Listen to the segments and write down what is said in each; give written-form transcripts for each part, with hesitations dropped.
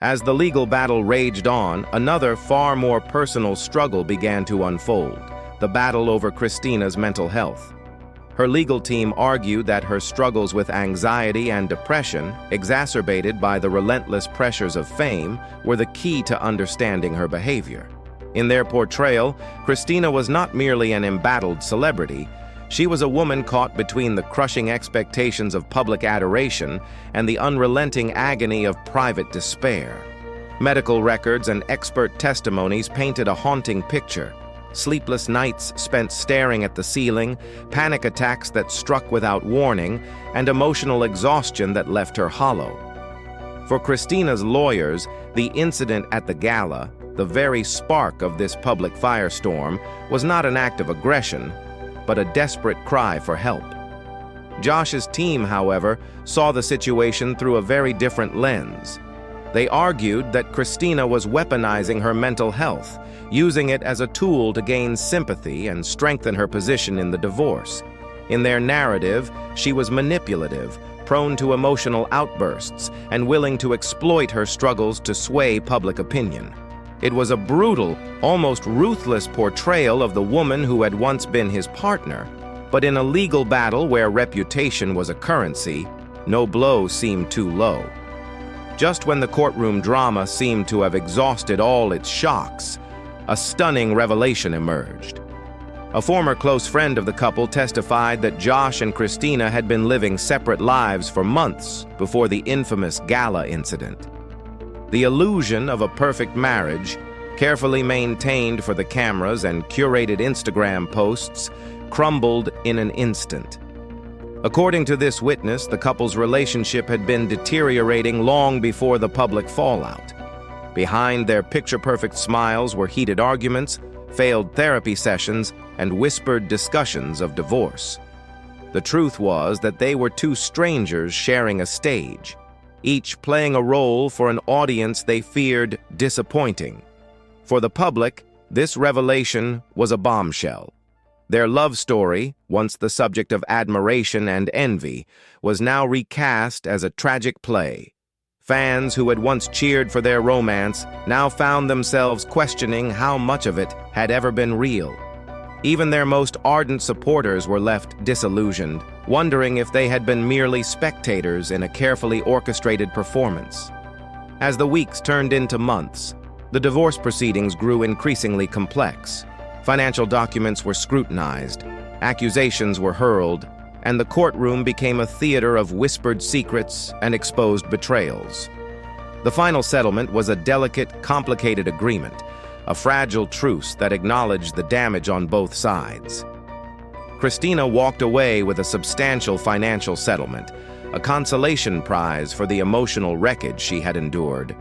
As the legal battle raged on, another far more personal struggle began to unfold, the battle over Christina's mental health. Her legal team argued that her struggles with anxiety and depression, exacerbated by the relentless pressures of fame, were the key to understanding her behavior. In their portrayal, Christina was not merely an embattled celebrity. She was a woman caught between the crushing expectations of public adoration and the unrelenting agony of private despair. Medical records and expert testimonies painted a haunting picture. Sleepless nights spent staring at the ceiling, panic attacks that struck without warning, and emotional exhaustion that left her hollow. For Christina's lawyers, the incident at the gala, the very spark of this public firestorm, was not an act of aggression, but a desperate cry for help. Josh's team, however, saw the situation through a very different lens. They argued that Christina was weaponizing her mental health, using it as a tool to gain sympathy and strengthen her position in the divorce. In their narrative, she was manipulative, prone to emotional outbursts, and willing to exploit her struggles to sway public opinion. It was a brutal, almost ruthless portrayal of the woman who had once been his partner, but in a legal battle where reputation was a currency, no blow seemed too low. Just when the courtroom drama seemed to have exhausted all its shocks, a stunning revelation emerged. A former close friend of the couple testified that Josh and Christina had been living separate lives for months before the infamous gala incident. The illusion of a perfect marriage, carefully maintained for the cameras and curated Instagram posts, crumbled in an instant. According to this witness, the couple's relationship had been deteriorating long before the public fallout. Behind their picture-perfect smiles were heated arguments, failed therapy sessions, and whispered discussions of divorce. The truth was that they were two strangers sharing a stage, each playing a role for an audience they feared disappointing. For the public, this revelation was a bombshell. Their love story, once the subject of admiration and envy, was now recast as a tragic play. Fans who had once cheered for their romance now found themselves questioning how much of it had ever been real. Even their most ardent supporters were left disillusioned, wondering if they had been merely spectators in a carefully orchestrated performance. As the weeks turned into months, the divorce proceedings grew increasingly complex. Financial documents were scrutinized, accusations were hurled, and the courtroom became a theater of whispered secrets and exposed betrayals. The final settlement was a delicate, complicated agreement, a fragile truce that acknowledged the damage on both sides. Christina walked away with a substantial financial settlement, a consolation prize for the emotional wreckage she had endured.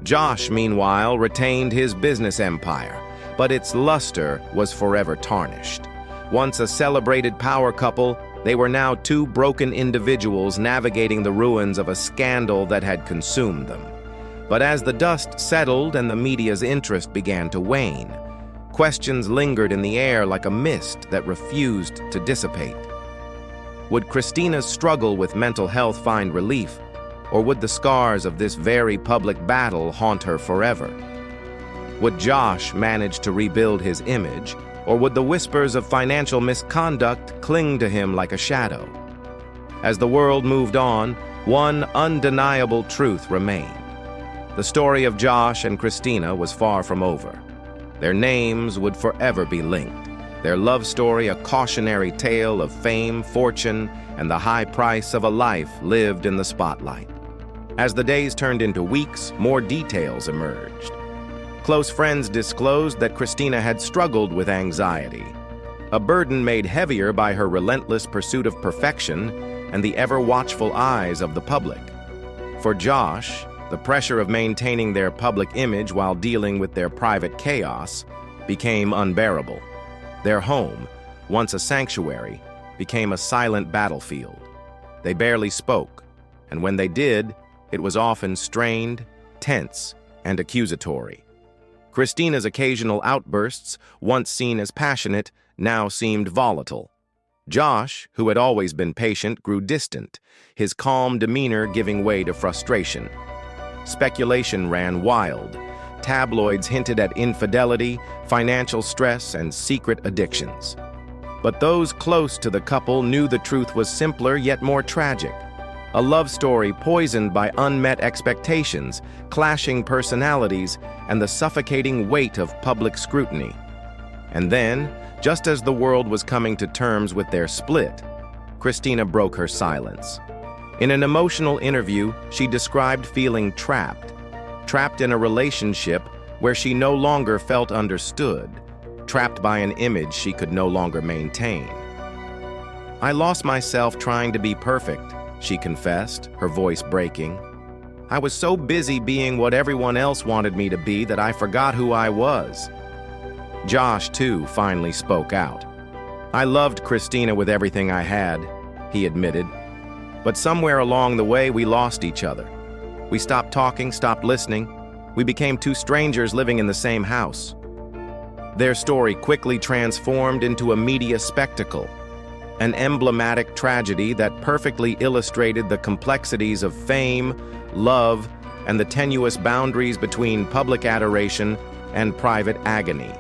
Josh, meanwhile, retained his business empire, but its luster was forever tarnished. Once a celebrated power couple, they were now two broken individuals navigating the ruins of a scandal that had consumed them. But as the dust settled and the media's interest began to wane, questions lingered in the air like a mist that refused to dissipate. Would Christina's struggle with mental health find relief, or would the scars of this very public battle haunt her forever? Would Josh manage to rebuild his image, or would the whispers of financial misconduct cling to him like a shadow? As the world moved on, one undeniable truth remained. The story of Josh and Christina was far from over. Their names would forever be linked, their love story a cautionary tale of fame, fortune, and the high price of a life lived in the spotlight. As the days turned into weeks, more details emerged. Close friends disclosed that Christina had struggled with anxiety, a burden made heavier by her relentless pursuit of perfection and the ever-watchful eyes of the public. For Josh, the pressure of maintaining their public image while dealing with their private chaos became unbearable. Their home, once a sanctuary, became a silent battlefield. They barely spoke, and when they did, it was often strained, tense, and accusatory. Christina's occasional outbursts, once seen as passionate, now seemed volatile. Josh, who had always been patient, grew distant, his calm demeanor giving way to frustration. Speculation ran wild. Tabloids hinted at infidelity, financial stress, and secret addictions. But those close to the couple knew the truth was simpler yet more tragic. A love story poisoned by unmet expectations, clashing personalities, and the suffocating weight of public scrutiny. And then, just as the world was coming to terms with their split, Christina broke her silence. In an emotional interview, she described feeling trapped in a relationship where she no longer felt understood, trapped by an image she could no longer maintain. "I lost myself trying to be perfect," she confessed, her voice breaking. "I was so busy being what everyone else wanted me to be that I forgot who I was." Josh, too, finally spoke out. "I loved Christina with everything I had," he admitted. "But somewhere along the way, we lost each other. We stopped talking, stopped listening. We became two strangers living in the same house." Their story quickly transformed into a media spectacle, an emblematic tragedy that perfectly illustrated the complexities of fame, love, and the tenuous boundaries between public adoration and private agony.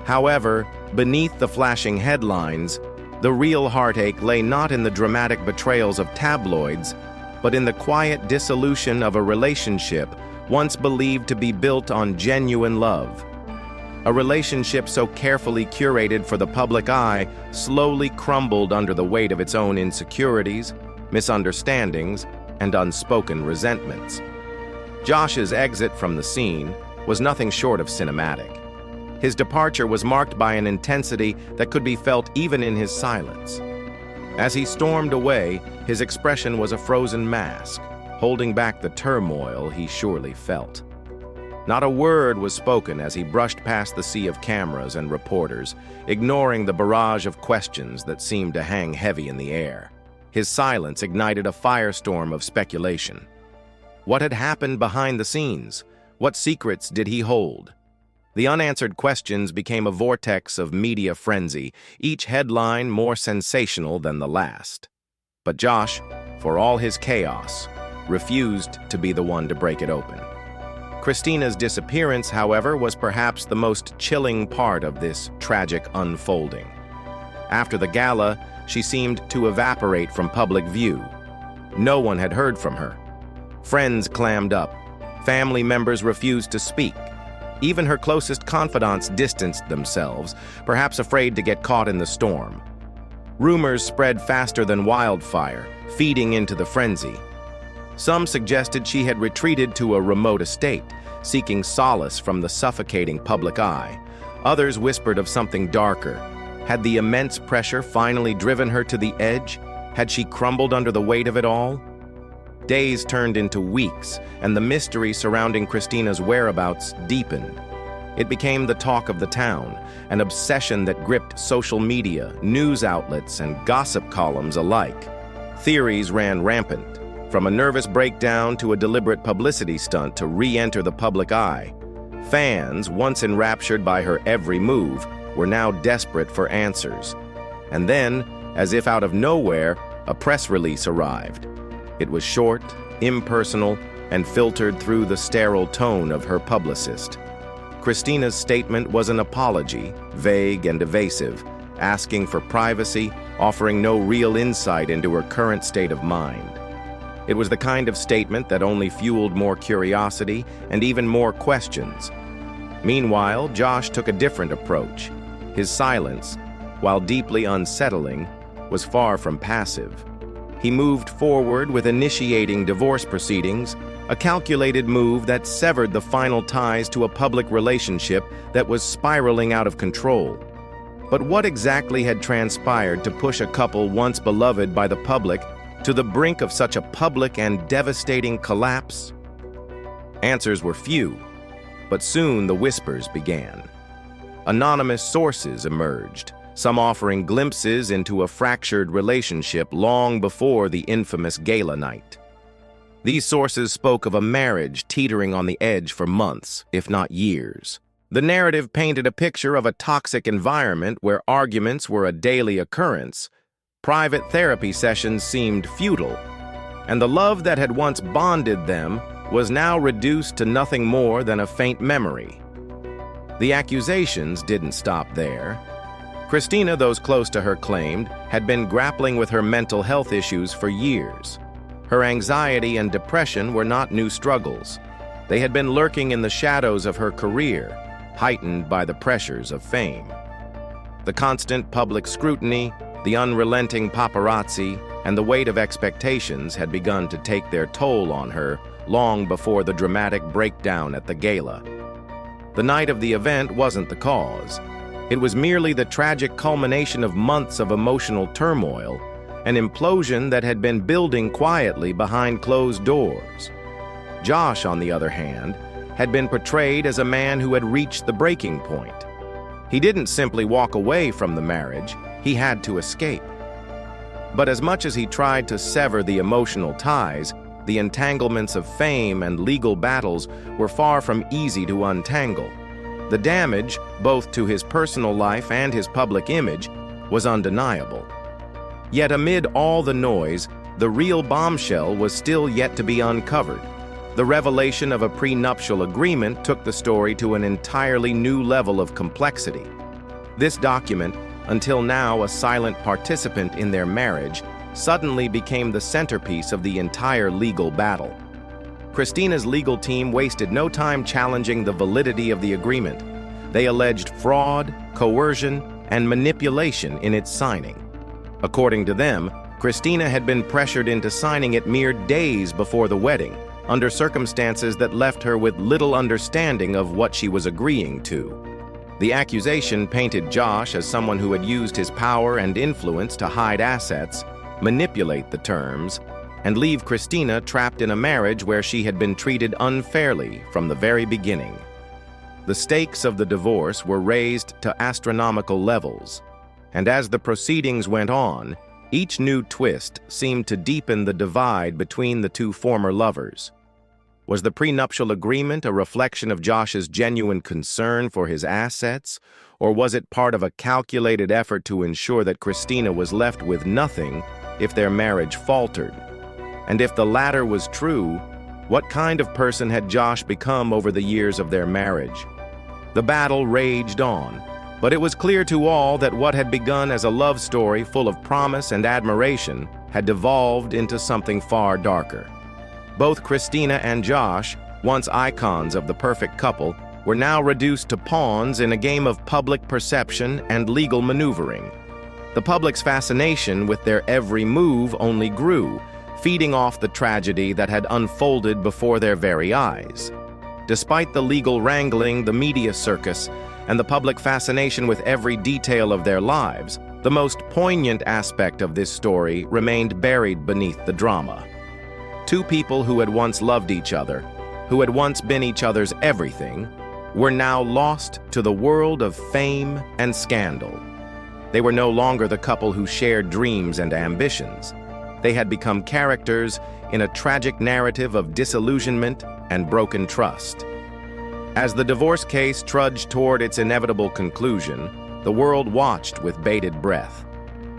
However, beneath the flashing headlines, the real heartache lay not in the dramatic betrayals of tabloids, but in the quiet dissolution of a relationship once believed to be built on genuine love. A relationship so carefully curated for the public eye slowly crumbled under the weight of its own insecurities, misunderstandings, and unspoken resentments. Josh's exit from the scene was nothing short of cinematic. His departure was marked by an intensity that could be felt even in his silence. As he stormed away, his expression was a frozen mask, holding back the turmoil he surely felt. Not a word was spoken as he brushed past the sea of cameras and reporters, ignoring the barrage of questions that seemed to hang heavy in the air. His silence ignited a firestorm of speculation. What had happened behind the scenes? What secrets did he hold? The unanswered questions became a vortex of media frenzy, each headline more sensational than the last. But Josh, for all his chaos, refused to be the one to break it open. Christina's disappearance, however, was perhaps the most chilling part of this tragic unfolding. After the gala, she seemed to evaporate from public view. No one had heard from her. Friends clammed up. Family members refused to speak. Even her closest confidants distanced themselves, perhaps afraid to get caught in the storm. Rumors spread faster than wildfire, feeding into the frenzy. Some suggested she had retreated to a remote estate, seeking solace from the suffocating public eye. Others whispered of something darker. Had the immense pressure finally driven her to the edge? Had she crumbled under the weight of it all? Days turned into weeks, and the mystery surrounding Christina's whereabouts deepened. It became the talk of the town, an obsession that gripped social media, news outlets, and gossip columns alike. Theories ran rampant, from a nervous breakdown to a deliberate publicity stunt to re-enter the public eye. Fans, once enraptured by her every move, were now desperate for answers. And then, as if out of nowhere, a press release arrived. It was short, impersonal, and filtered through the sterile tone of her publicist. Christina's statement was an apology, vague and evasive, asking for privacy, offering no real insight into her current state of mind. It was the kind of statement that only fueled more curiosity and even more questions. Meanwhile, Josh took a different approach. His silence, while deeply unsettling, was far from passive. He moved forward with initiating divorce proceedings, a calculated move that severed the final ties to a public relationship that was spiraling out of control. But what exactly had transpired to push a couple once beloved by the public to the brink of such a public and devastating collapse? Answers were few, but soon the whispers began. Anonymous sources emerged, some offering glimpses into a fractured relationship long before the infamous gala night. These sources spoke of a marriage teetering on the edge for months, if not years. The narrative painted a picture of a toxic environment where arguments were a daily occurrence, private therapy sessions seemed futile, and the love that had once bonded them was now reduced to nothing more than a faint memory. The accusations didn't stop there. Christina, those close to her claimed, had been grappling with her mental health issues for years. Her anxiety and depression were not new struggles. They had been lurking in the shadows of her career, heightened by the pressures of fame. The constant public scrutiny, the unrelenting paparazzi, and the weight of expectations had begun to take their toll on her long before the dramatic breakdown at the gala. The night of the event wasn't the cause. It was merely the tragic culmination of months of emotional turmoil, an implosion that had been building quietly behind closed doors. Josh, on the other hand, had been portrayed as a man who had reached the breaking point. He didn't simply walk away from the marriage, he had to escape. But as much as he tried to sever the emotional ties, the entanglements of fame and legal battles were far from easy to untangle. The damage, both to his personal life and his public image, was undeniable. Yet amid all the noise, the real bombshell was still yet to be uncovered. The revelation of a prenuptial agreement took the story to an entirely new level of complexity. This document, until now a silent participant in their marriage, suddenly became the centerpiece of the entire legal battle. Christina's legal team wasted no time challenging the validity of the agreement. They alleged fraud, coercion, and manipulation in its signing. According to them, Christina had been pressured into signing it mere days before the wedding, under circumstances that left her with little understanding of what she was agreeing to. The accusation painted Josh as someone who had used his power and influence to hide assets, manipulate the terms, and leave Christina trapped in a marriage where she had been treated unfairly from the very beginning. The stakes of the divorce were raised to astronomical levels, and as the proceedings went on, each new twist seemed to deepen the divide between the two former lovers. Was the prenuptial agreement a reflection of Josh's genuine concern for his assets, or was it part of a calculated effort to ensure that Christina was left with nothing if their marriage faltered? And if the latter was true, what kind of person had Josh become over the years of their marriage? The battle raged on, but it was clear to all that what had begun as a love story full of promise and admiration had devolved into something far darker. Both Christina and Josh, once icons of the perfect couple, were now reduced to pawns in a game of public perception and legal maneuvering. The public's fascination with their every move only grew, feeding off the tragedy that had unfolded before their very eyes. Despite the legal wrangling, the media circus, and the public fascination with every detail of their lives, the most poignant aspect of this story remained buried beneath the drama. Two people who had once loved each other, who had once been each other's everything, were now lost to the world of fame and scandal. They were no longer the couple who shared dreams and ambitions. They had become characters in a tragic narrative of disillusionment and broken trust. As the divorce case trudged toward its inevitable conclusion, the world watched with bated breath.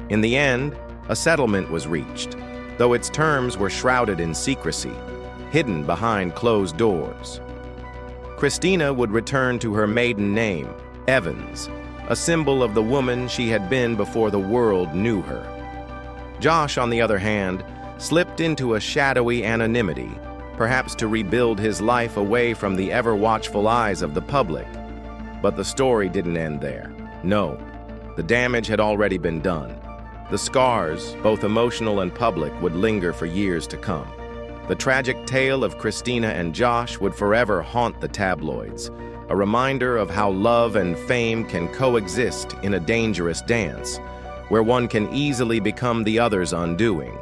In the end, a settlement was reached, though its terms were shrouded in secrecy, hidden behind closed doors. Christina would return to her maiden name, Evans, a symbol of the woman she had been before the world knew her. Josh, on the other hand, slipped into a shadowy anonymity, perhaps to rebuild his life away from the ever-watchful eyes of the public. But the story didn't end there. No, the damage had already been done. The scars, both emotional and public, would linger for years to come. The tragic tale of Christina and Josh would forever haunt the tabloids, a reminder of how love and fame can coexist in a dangerous dance, where one can easily become the other's undoing.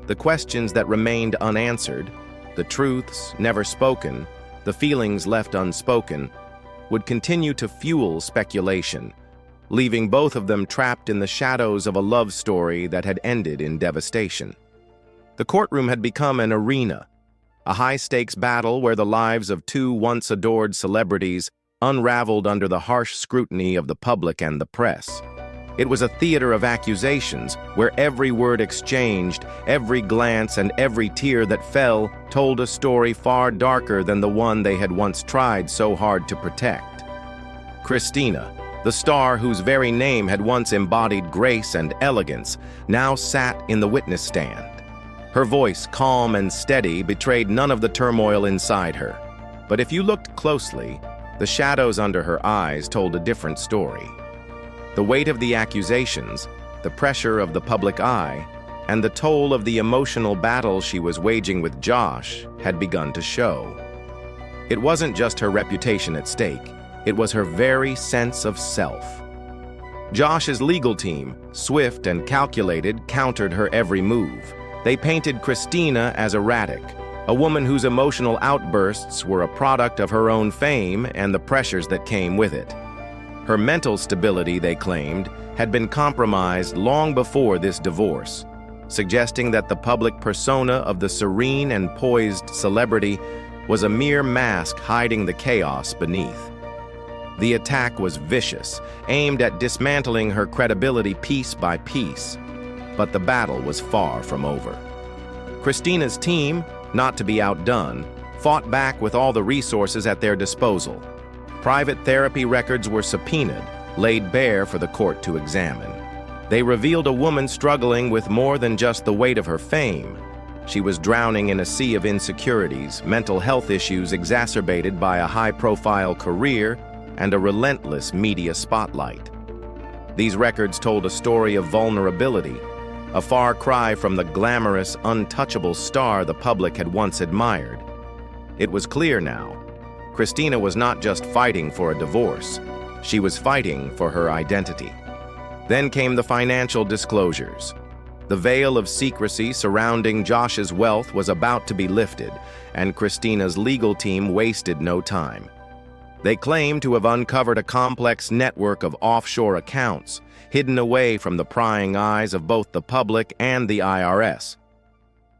The questions that remained unanswered, the truths never spoken, the feelings left unspoken, would continue to fuel speculation, leaving both of them trapped in the shadows of a love story that had ended in devastation. The courtroom had become an arena, a high-stakes battle where the lives of two once-adored celebrities unraveled under the harsh scrutiny of the public and the press. It was a theater of accusations where every word exchanged, every glance, and every tear that fell told a story far darker than the one they had once tried so hard to protect. Christina, the star whose very name had once embodied grace and elegance, now sat in the witness stand. Her voice, calm and steady, betrayed none of the turmoil inside her. But if you looked closely, the shadows under her eyes told a different story. The weight of the accusations, the pressure of the public eye, and the toll of the emotional battle she was waging with Josh had begun to show. It wasn't just her reputation at stake, it was her very sense of self. Josh's legal team, swift and calculated, countered her every move. They painted Christina as erratic, a woman whose emotional outbursts were a product of her own fame and the pressures that came with it. Her mental stability, they claimed, had been compromised long before this divorce, suggesting that the public persona of the serene and poised celebrity was a mere mask hiding the chaos beneath. The attack was vicious, aimed at dismantling her credibility piece by piece, but the battle was far from over. Christina's team, not to be outdone, fought back with all the resources at their disposal. Private therapy records were subpoenaed, laid bare for the court to examine. They revealed a woman struggling with more than just the weight of her fame. She was drowning in a sea of insecurities, mental health issues exacerbated by a high-profile career and a relentless media spotlight. These records told a story of vulnerability, a far cry from the glamorous, untouchable star the public had once admired. It was clear now. Christina was not just fighting for a divorce, she was fighting for her identity. Then came the financial disclosures. The veil of secrecy surrounding Josh's wealth was about to be lifted, and Christina's legal team wasted no time. They claimed to have uncovered a complex network of offshore accounts, hidden away from the prying eyes of both the public and the IRS.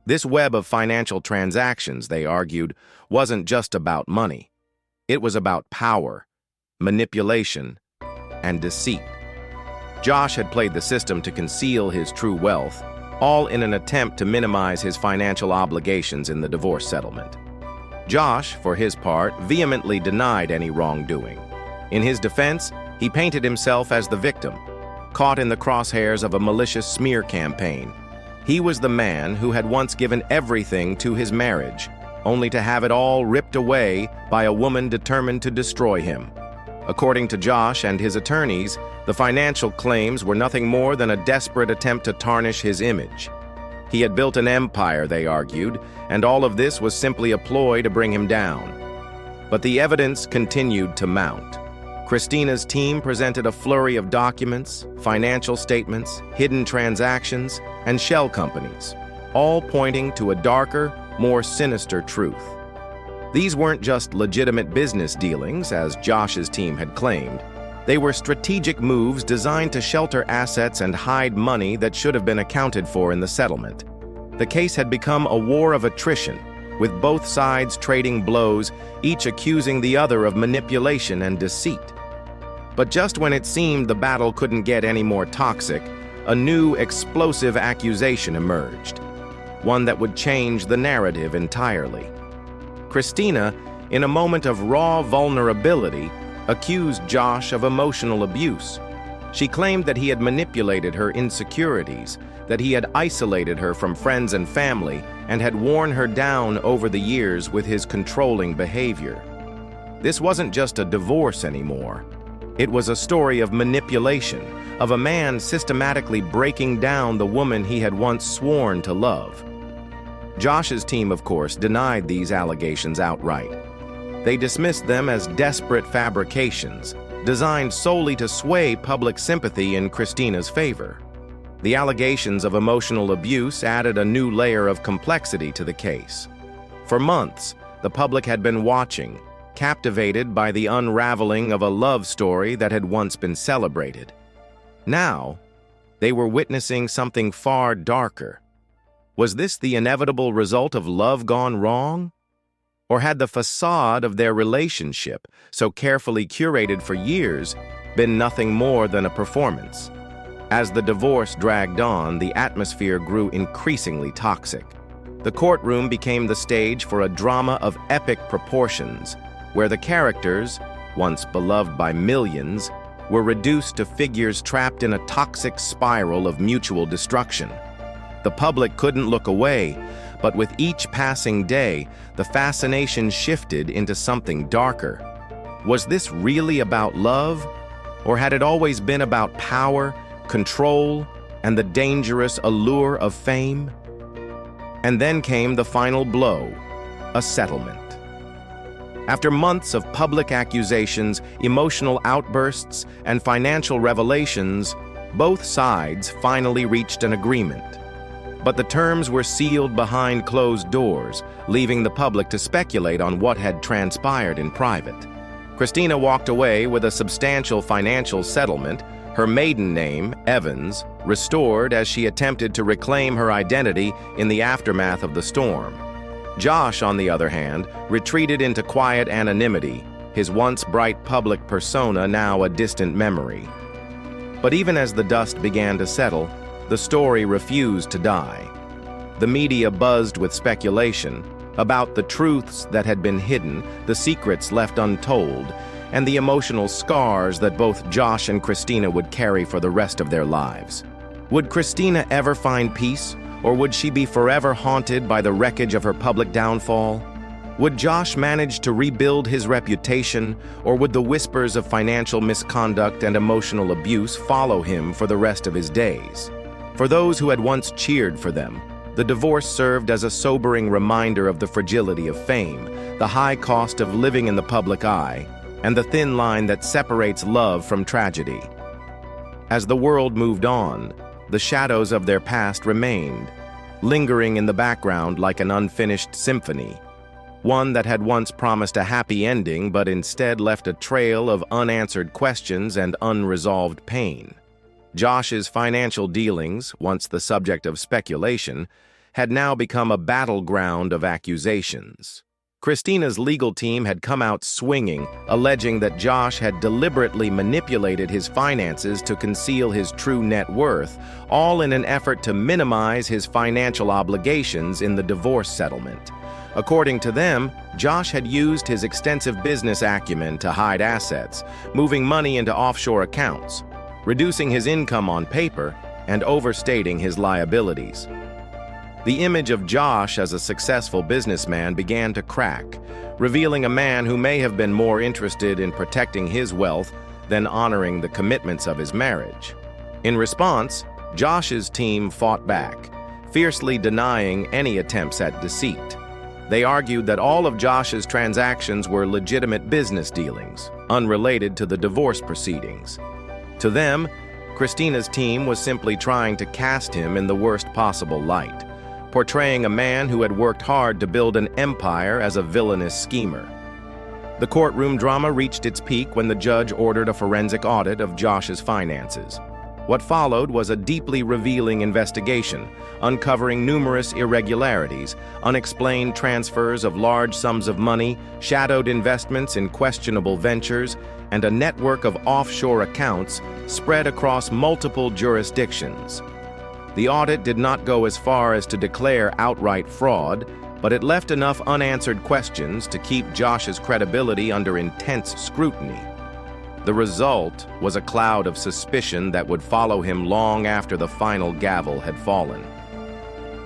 This web of financial transactions, they argued, wasn't just about money. It was about power, manipulation, and deceit. Josh had played the system to conceal his true wealth, all in an attempt to minimize his financial obligations in the divorce settlement. Josh, for his part, vehemently denied any wrongdoing. In his defense, he painted himself as the victim, caught in the crosshairs of a malicious smear campaign. He was the man who had once given everything to his marriage, only to have it all ripped away by a woman determined to destroy him. According to Josh and his attorneys, the financial claims were nothing more than a desperate attempt to tarnish his image. He had built an empire, they argued, and all of this was simply a ploy to bring him down. But the evidence continued to mount. Christina's team presented a flurry of documents, financial statements, hidden transactions, and shell companies, all pointing to a darker, more sinister truth. These weren't just legitimate business dealings, as Josh's team had claimed. They were strategic moves designed to shelter assets and hide money that should have been accounted for in the settlement. The case had become a war of attrition, with both sides trading blows, each accusing the other of manipulation and deceit. But just when it seemed the battle couldn't get any more toxic, a new explosive accusation emerged, one that would change the narrative entirely. Christina, in a moment of raw vulnerability, accused Josh of emotional abuse. She claimed that he had manipulated her insecurities, that he had isolated her from friends and family, and had worn her down over the years with his controlling behavior. This wasn't just a divorce anymore. It was a story of manipulation, of a man systematically breaking down the woman he had once sworn to love. Josh's team, of course, denied these allegations outright. They dismissed them as desperate fabrications, designed solely to sway public sympathy in Christina's favor. The allegations of emotional abuse added a new layer of complexity to the case. For months, the public had been watching, captivated by the unraveling of a love story that had once been celebrated. Now, they were witnessing something far darker. Was this the inevitable result of love gone wrong? Or had the facade of their relationship, so carefully curated for years, been nothing more than a performance? As the divorce dragged on, the atmosphere grew increasingly toxic. The courtroom became the stage for a drama of epic proportions, where the characters, once beloved by millions, were reduced to figures trapped in a toxic spiral of mutual destruction. The public couldn't look away, but with each passing day, the fascination shifted into something darker. Was this really about love, or had it always been about power, control, and the dangerous allure of fame? And then came the final blow, a settlement. After months of public accusations, emotional outbursts, and financial revelations, both sides finally reached an agreement. But the terms were sealed behind closed doors, leaving the public to speculate on what had transpired in private. Christina walked away with a substantial financial settlement, her maiden name, Evans, restored as she attempted to reclaim her identity in the aftermath of the storm. Josh, on the other hand, retreated into quiet anonymity, his once bright public persona now a distant memory. But even as the dust began to settle, the story refused to die. The media buzzed with speculation about the truths that had been hidden, the secrets left untold, and the emotional scars that both Josh and Christina would carry for the rest of their lives. Would Christina ever find peace, or would she be forever haunted by the wreckage of her public downfall? Would Josh manage to rebuild his reputation, or would the whispers of financial misconduct and emotional abuse follow him for the rest of his days? For those who had once cheered for them, the divorce served as a sobering reminder of the fragility of fame, the high cost of living in the public eye, and the thin line that separates love from tragedy. As the world moved on, the shadows of their past remained, lingering in the background like an unfinished symphony, one that had once promised a happy ending but instead left a trail of unanswered questions and unresolved pain. Josh's financial dealings, once the subject of speculation, had now become a battleground of accusations. Christina's legal team had come out swinging, alleging that Josh had deliberately manipulated his finances to conceal his true net worth, all in an effort to minimize his financial obligations in the divorce settlement. According to them, Josh had used his extensive business acumen to hide assets, moving money into offshore accounts, reducing his income on paper, and overstating his liabilities. The image of Josh as a successful businessman began to crack, revealing a man who may have been more interested in protecting his wealth than honoring the commitments of his marriage. In response, Josh's team fought back, fiercely denying any attempts at deceit. They argued that all of Josh's transactions were legitimate business dealings, unrelated to the divorce proceedings. To them, Christina's team was simply trying to cast him in the worst possible light, portraying a man who had worked hard to build an empire as a villainous schemer. The courtroom drama reached its peak when the judge ordered a forensic audit of Josh's finances. What followed was a deeply revealing investigation, uncovering numerous irregularities, unexplained transfers of large sums of money, shadowed investments in questionable ventures, and a network of offshore accounts spread across multiple jurisdictions. The audit did not go as far as to declare outright fraud, but it left enough unanswered questions to keep Josh's credibility under intense scrutiny. The result was a cloud of suspicion that would follow him long after the final gavel had fallen.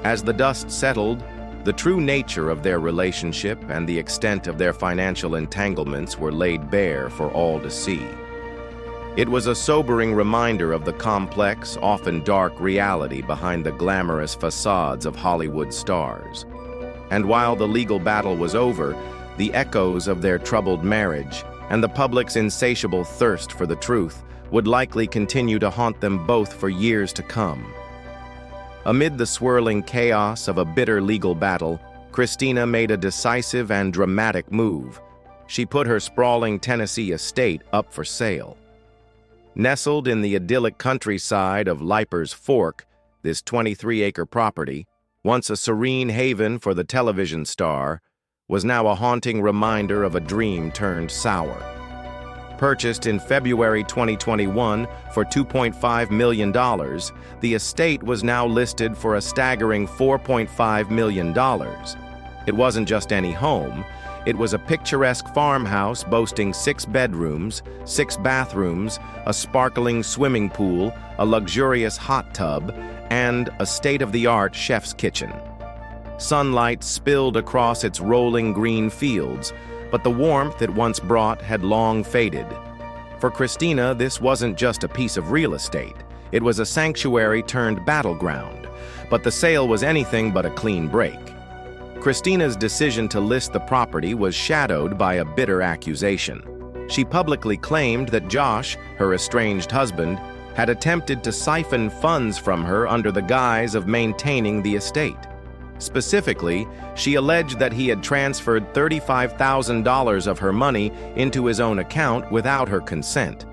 As the dust settled, the true nature of their relationship and the extent of their financial entanglements were laid bare for all to see. It was a sobering reminder of the complex, often dark reality behind the glamorous facades of Hollywood stars. And while the legal battle was over, the echoes of their troubled marriage and the public's insatiable thirst for the truth would likely continue to haunt them both for years to come. Amid the swirling chaos of a bitter legal battle, Christina made a decisive and dramatic move. She put her sprawling Tennessee estate up for sale. Nestled in the idyllic countryside of Leiper's Fork, this 23-acre property, once a serene haven for the television star, was now a haunting reminder of a dream turned sour. Purchased in February 2021 for $2.5 million, the estate was now listed for a staggering $4.5 million. It wasn't just any home. It was a picturesque farmhouse boasting 6 bedrooms, 6 bathrooms, a sparkling swimming pool, a luxurious hot tub, and a state-of-the-art chef's kitchen. Sunlight spilled across its rolling green fields, but the warmth it once brought had long faded. For Christina, this wasn't just a piece of real estate. It was a sanctuary turned battleground, but the sale was anything but a clean break. Christina's decision to list the property was shadowed by a bitter accusation. She publicly claimed that Josh, her estranged husband, had attempted to siphon funds from her under the guise of maintaining the estate. Specifically, she alleged that he had transferred $35,000 of her money into his own account without her consent.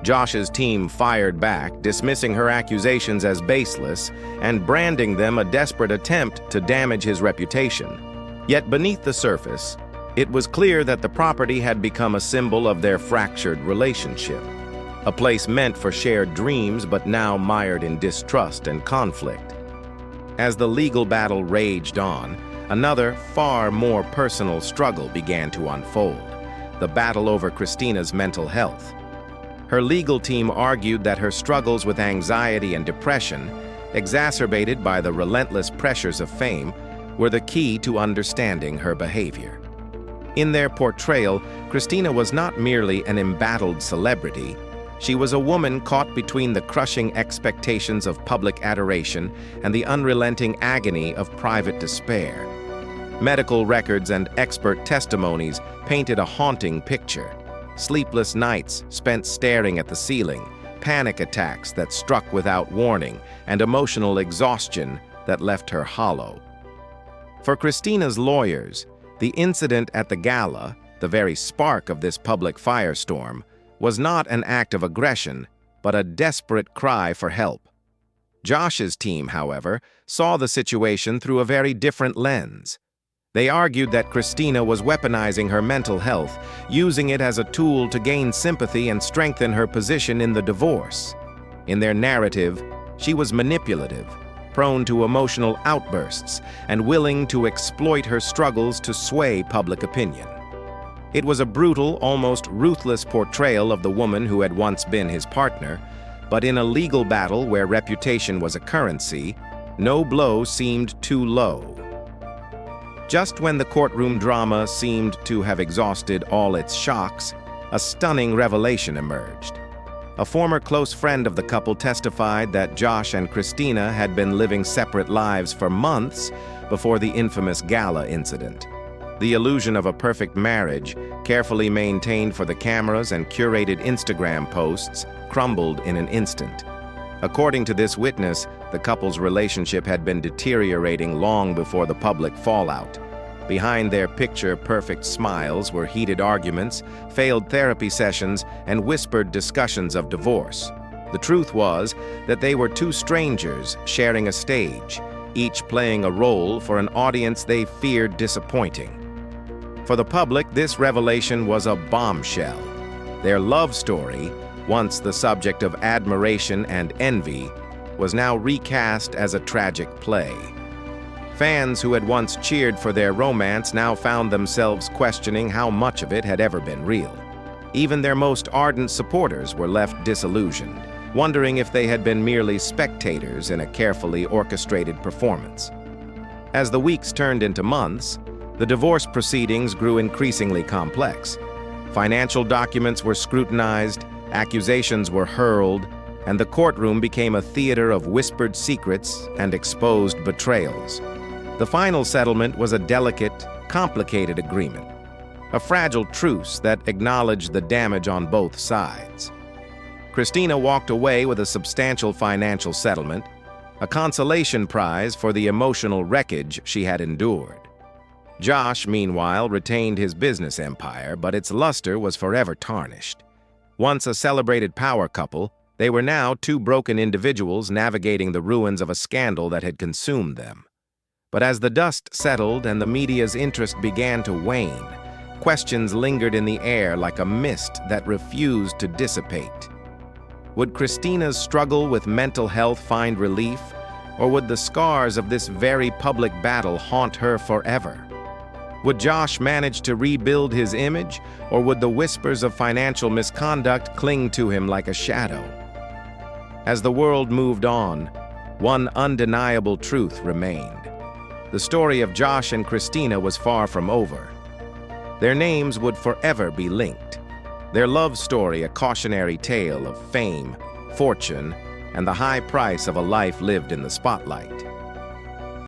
Josh's team fired back, dismissing her accusations as baseless and branding them a desperate attempt to damage his reputation. Yet beneath the surface, it was clear that the property had become a symbol of their fractured relationship, a place meant for shared dreams but now mired in distrust and conflict. As the legal battle raged on, another, far more personal struggle began to unfold: the battle over Christina's mental health. Her legal team argued that her struggles with anxiety and depression, exacerbated by the relentless pressures of fame, were the key to understanding her behavior. In their portrayal, Christina was not merely an embattled celebrity. She was a woman caught between the crushing expectations of public adoration and the unrelenting agony of private despair. Medical records and expert testimonies painted a haunting picture: sleepless nights spent staring at the ceiling, panic attacks that struck without warning, and emotional exhaustion that left her hollow. For Christina's lawyers, the incident at the gala, the very spark of this public firestorm, was not an act of aggression, but a desperate cry for help. Josh's team, however, saw the situation through a very different lens. They argued that Christina was weaponizing her mental health, using it as a tool to gain sympathy and strengthen her position in the divorce. In their narrative, she was manipulative, prone to emotional outbursts, and willing to exploit her struggles to sway public opinion. It was a brutal, almost ruthless portrayal of the woman who had once been his partner, but in a legal battle where reputation was a currency, no blow seemed too low. Just when the courtroom drama seemed to have exhausted all its shocks, a stunning revelation emerged. A former close friend of the couple testified that Josh and Christina had been living separate lives for months before the infamous gala incident. The illusion of a perfect marriage, carefully maintained for the cameras and curated Instagram posts, crumbled in an instant. According to this witness, the couple's relationship had been deteriorating long before the public fallout. Behind their picture-perfect smiles were heated arguments, failed therapy sessions, and whispered discussions of divorce. The truth was that they were two strangers sharing a stage, each playing a role for an audience they feared disappointing. For the public, this revelation was a bombshell. Their love story, once the subject of admiration and envy, was now recast as a tragic play. Fans who had once cheered for their romance now found themselves questioning how much of it had ever been real. Even their most ardent supporters were left disillusioned, wondering if they had been merely spectators in a carefully orchestrated performance. As the weeks turned into months, the divorce proceedings grew increasingly complex. Financial documents were scrutinized, accusations were hurled, and the courtroom became a theater of whispered secrets and exposed betrayals. The final settlement was a delicate, complicated agreement, a fragile truce that acknowledged the damage on both sides. Christina walked away with a substantial financial settlement, a consolation prize for the emotional wreckage she had endured. Josh, meanwhile, retained his business empire, but its luster was forever tarnished. Once a celebrated power couple, they were now two broken individuals navigating the ruins of a scandal that had consumed them. But as the dust settled and the media's interest began to wane, Questions lingered in the air like a mist that refused to dissipate. Would Christina's struggle with mental health find relief, or would the scars of this very public battle haunt her forever? Would Josh manage to rebuild his image, or would the whispers of financial misconduct cling to him like a shadow? As the world moved on, one undeniable truth remained. The story of Josh and Christina was far from over. Their names would forever be linked. Their love story a cautionary tale of fame, fortune, and the high price of a life lived in the spotlight.